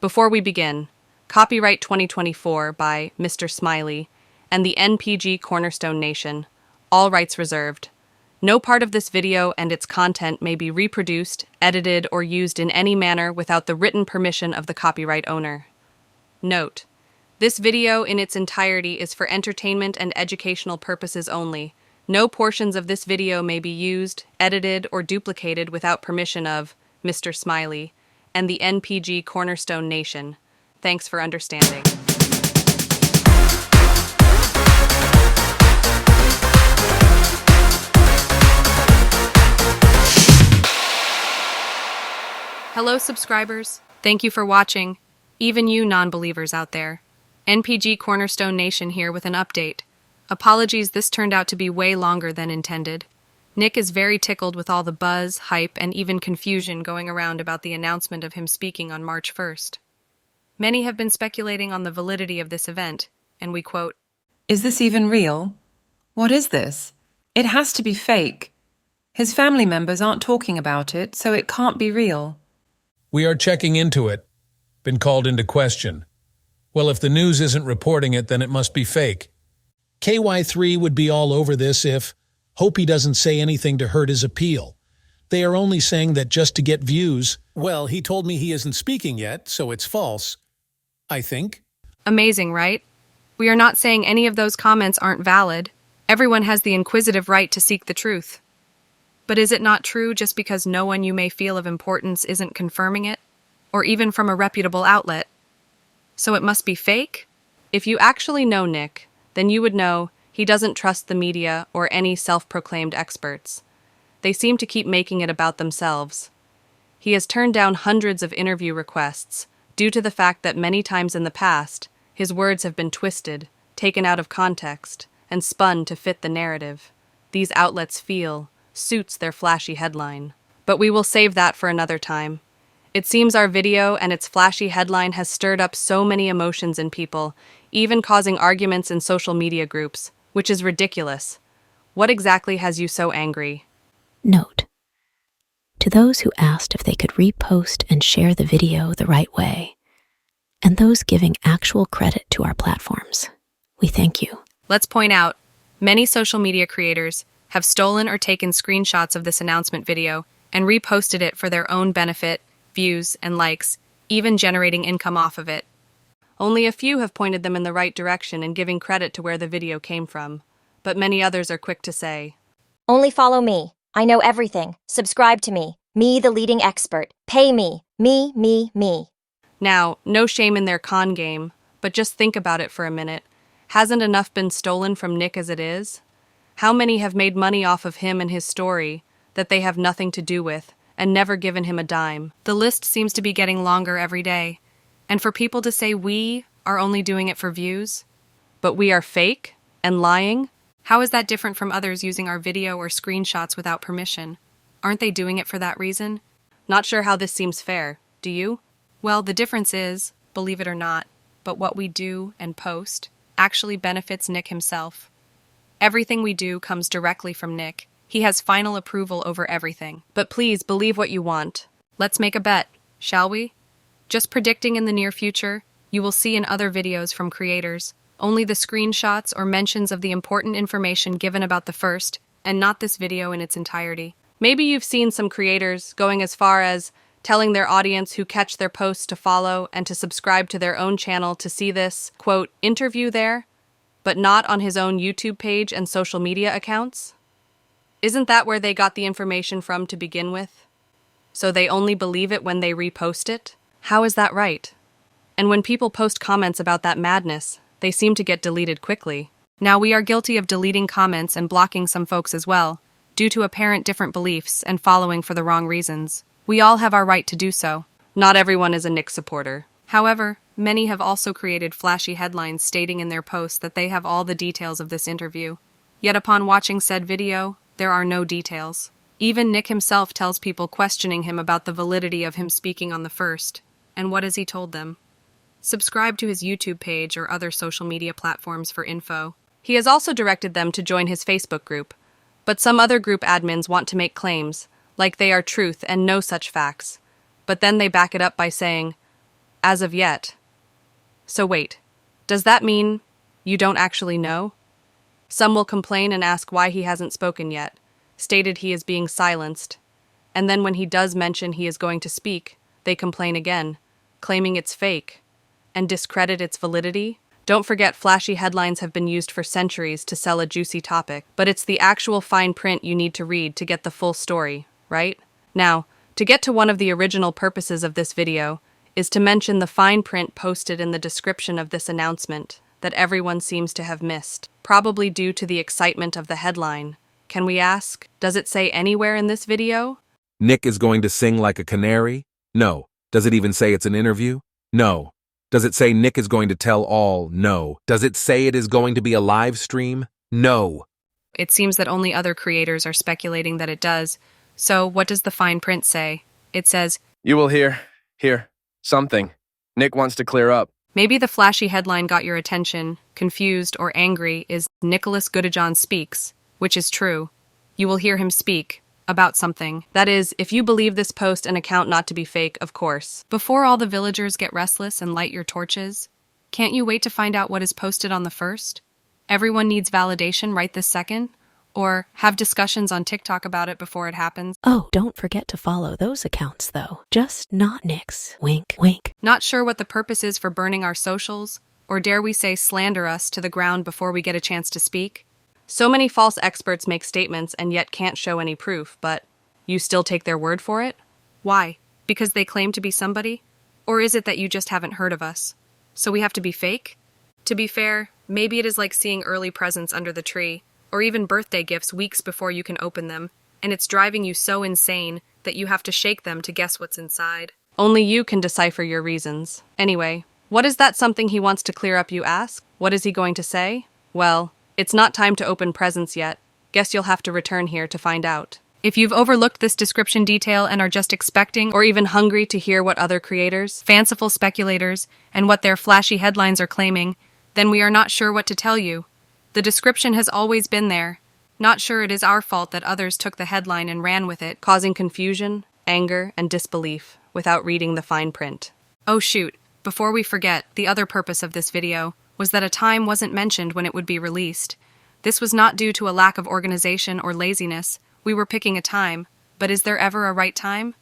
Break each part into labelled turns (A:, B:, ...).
A: Before we begin, copyright 2024 by Mr. Smiley and the NPG Cornerstone Nation, all rights reserved. No part of this video and its content may be reproduced, edited, or used in any manner without the written permission of the copyright owner. Note: this video in its entirety is for entertainment and educational purposes only. No portions of this video may be used, edited, or duplicated without permission of Mr. Smiley and the NPG Cornerstone Nation. Thanks for understanding. Hello, subscribers. Thank you for watching. Even you non-believers out there. NPG Cornerstone Nation here with an update. Apologies, this turned out to be way longer than intended. Nick is very tickled with all the buzz, hype, and even confusion going around about the announcement of him speaking on March 1st. Many have been speculating on the validity of this event, and we quote,
B: "Is this even real? What is this? It has to be fake. His family members aren't talking about it, so it can't be real."
C: We are checking into it. Been called into question. Well, if the news isn't reporting it, then it must be fake. KY3 would be all over this if, hope he doesn't say anything to hurt his appeal. They are only saying that just to get views. Well, he told me he isn't speaking yet, so it's false, I think.
A: Amazing, right? We are not saying any of those comments aren't valid. Everyone has the inquisitive right to seek the truth. But is it not true just because no one you may feel of importance isn't confirming it? Or even from a reputable outlet? So it must be fake? If you actually know Nick, then you would know he doesn't trust the media or any self-proclaimed experts. They seem to keep making it about themselves. He has turned down hundreds of interview requests due to the fact that many times in the past, his words have been twisted, taken out of context, and spun to fit the narrative these outlets feel suits their flashy headline. But we will save that for another time. It seems our video and its flashy headline has stirred up so many emotions in people, even causing arguments in social media groups, which is ridiculous. What exactly has you so angry?
D: Note: to those who asked if they could repost and share the video the right way, and those giving actual credit to our platforms, we thank you.
A: Let's point out, many social media creators have stolen or taken screenshots of this announcement video and reposted it for their own benefit, views, and likes, even generating income off of it. Only a few have pointed them in the right direction and giving credit to where the video came from, but many others are quick to say,
E: "Only follow me. I know everything. Subscribe to me. Me, the leading expert. Pay me. Me.
A: Now, no shame in their con game, but just think about it for a minute. Hasn't enough been stolen from Nick as it is? How many have made money off of him and his story that they have nothing to do with and never given him a dime? The list seems to be getting longer every day. And for people to say we are only doing it for views, but we are fake and lying? How is that different from others using our video or screenshots without permission? Aren't they doing it for that reason? Not sure how this seems fair. Do you? Well, the difference is, believe it or not, but what we do and post actually benefits Nick himself. Everything we do comes directly from Nick. He has final approval over everything. But please believe what you want. Let's make a bet, shall we? Just predicting in the near future, you will see in other videos from creators only the screenshots or mentions of the important information given about the first, and not this video in its entirety. Maybe you've seen some creators going as far as telling their audience who catch their posts to follow and to subscribe to their own channel to see this, quote, interview there, but not on his own YouTube page and social media accounts? Isn't that where they got the information from to begin with? So they only believe it when they repost it? How is that right? And when people post comments about that madness, they seem to get deleted quickly. Now, we are guilty of deleting comments and blocking some folks as well, due to apparent different beliefs and following for the wrong reasons. We all have our right to do so. Not everyone is a Nick supporter. However, many have also created flashy headlines stating in their posts that they have all the details of this interview. Yet upon watching said video, there are no details. Even Nick himself tells people questioning him about the validity of him speaking on the first. And what has he told them? Subscribe to his YouTube page or other social media platforms for info. He has also directed them to join his Facebook group, but some other group admins want to make claims, like they are truth and know such facts, but then they back it up by saying, As of yet. So wait, does that mean you don't actually know? Some will complain and ask why he hasn't spoken yet, stated he is being silenced, and then when he does mention he is going to speak, they complain again, claiming it's fake, and discredit its validity. Don't forget, flashy headlines have been used for centuries to sell a juicy topic, but it's the actual fine print you need to read to get the full story, right? Now, to get to one of the original purposes of this video is to mention the fine print posted in the description of this announcement that everyone seems to have missed, probably due to the excitement of the headline. Can we ask, does it say anywhere in this video?
F: Nick is going to sing like a canary? No. Does it even say it's an interview? No. Does it say Nick is going to tell all? No. Does it say it is going to be a live stream? No.
A: It seems that only other creators are speculating that it does. So what does the fine print say? It says,
G: "You will hear something. Nick wants to clear up."
A: maybe the flashy headline got your attention, confused or angry, is Nicholas Godejohn speaks, which is true. You will hear him speak about something. That is, if you believe this post and account not to be fake, of course. Before all the villagers get restless and light your torches, can't you wait to find out what is posted on the first? Everyone needs validation right this second? Or have discussions on TikTok about it before it happens?
D: Oh, don't forget to follow those accounts, though. Just not Nick's. Wink, wink.
A: Not sure what the purpose is for burning our socials? Or dare we say slander us to the ground before we get a chance to speak? So many false experts make statements and yet can't show any proof, but you still take their word for it? Why? Because they claim to be somebody? Or is it that you just haven't heard of us? So we have to be fake? To be fair, maybe it is like seeing early presents under the tree, or even birthday gifts weeks before you can open them, and it's driving you so insane that you have to shake them to guess what's inside. Only you can decipher your reasons. Anyway, what is that something he wants to clear up, you ask? What is he going to say? Well, it's not time to open presents yet. Guess you'll have to return here to find out. If you've overlooked this description detail and are just expecting or even hungry to hear what other creators, fanciful speculators, and what their flashy headlines are claiming, then we are not sure what to tell you. The description has always been there. Not sure it is our fault that others took the headline and ran with it, causing confusion, anger, and disbelief without reading the fine print. Oh shoot, before we forget, the other purpose of this video was that a time wasn't mentioned when it would be released. This was not due to a lack of organization or laziness. We were picking a time, but is there ever a right time?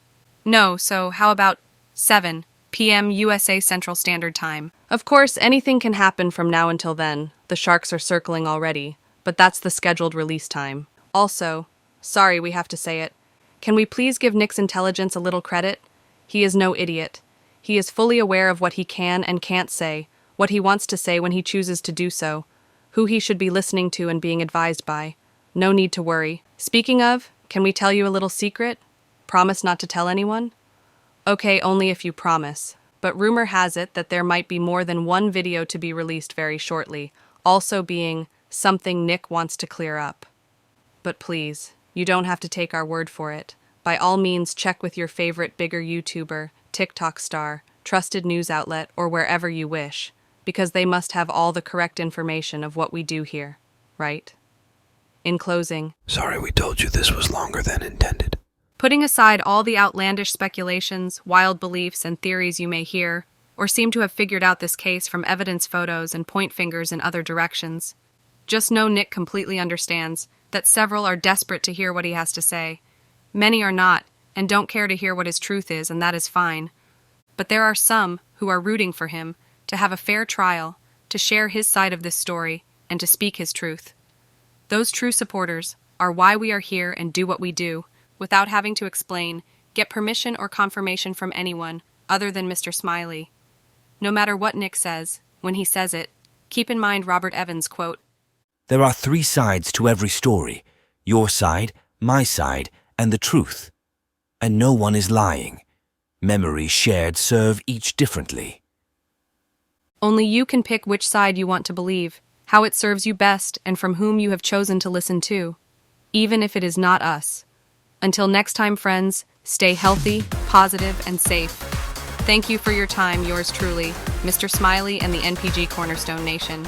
A: No, so how about 7 p.m. USA Central Standard Time? Of course, anything can happen from now until then. The sharks are circling already, but that's the scheduled release time. Also, sorry we have to say it, can we please give Nick's intelligence a little credit? He is no idiot. He is fully aware of what he can and can't say, what he wants to say when he chooses to do so, who he should be listening to and being advised by. No need to worry. Speaking of, can we tell you a little secret? Promise not to tell anyone? Okay, only if you promise. But rumor has it that there might be more than one video to be released very shortly, also being something Nick wants to clear up. But please, you don't have to take our word for it. By all means, check with your favorite bigger YouTuber, TikTok star, trusted news outlet, or wherever you wish, because they must have all the correct information of what we do here, right? In closing,
H: Sorry we told you this was longer than intended.
A: putting aside all the outlandish speculations, wild beliefs, and theories you may hear, or seem to have figured out this case from evidence photos and point fingers in other directions, just know Nick completely understands that several are desperate to hear what he has to say. Many are not, and don't care to hear what his truth is, and that is fine. But there are some who are rooting for him to have a fair trial, to share his side of this story, and to speak his truth. Those true supporters are why we are here and do what we do, without having to explain, get permission or confirmation from anyone other than Mr. Smiley. No matter what Nick says, when he says it, keep in mind Robert Evans' quote,
H: There are 3 sides to every story. Your side, my side, and the truth. And no one is lying. Memories shared serve each differently.
A: Only you can pick which side you want to believe, how it serves you best, and from whom you have chosen to listen to, even if it is not us. Until next time, friends, stay healthy, positive, and safe. Thank you for your time, yours truly, Mr. Smiley and the NPG Cornerstone Nation.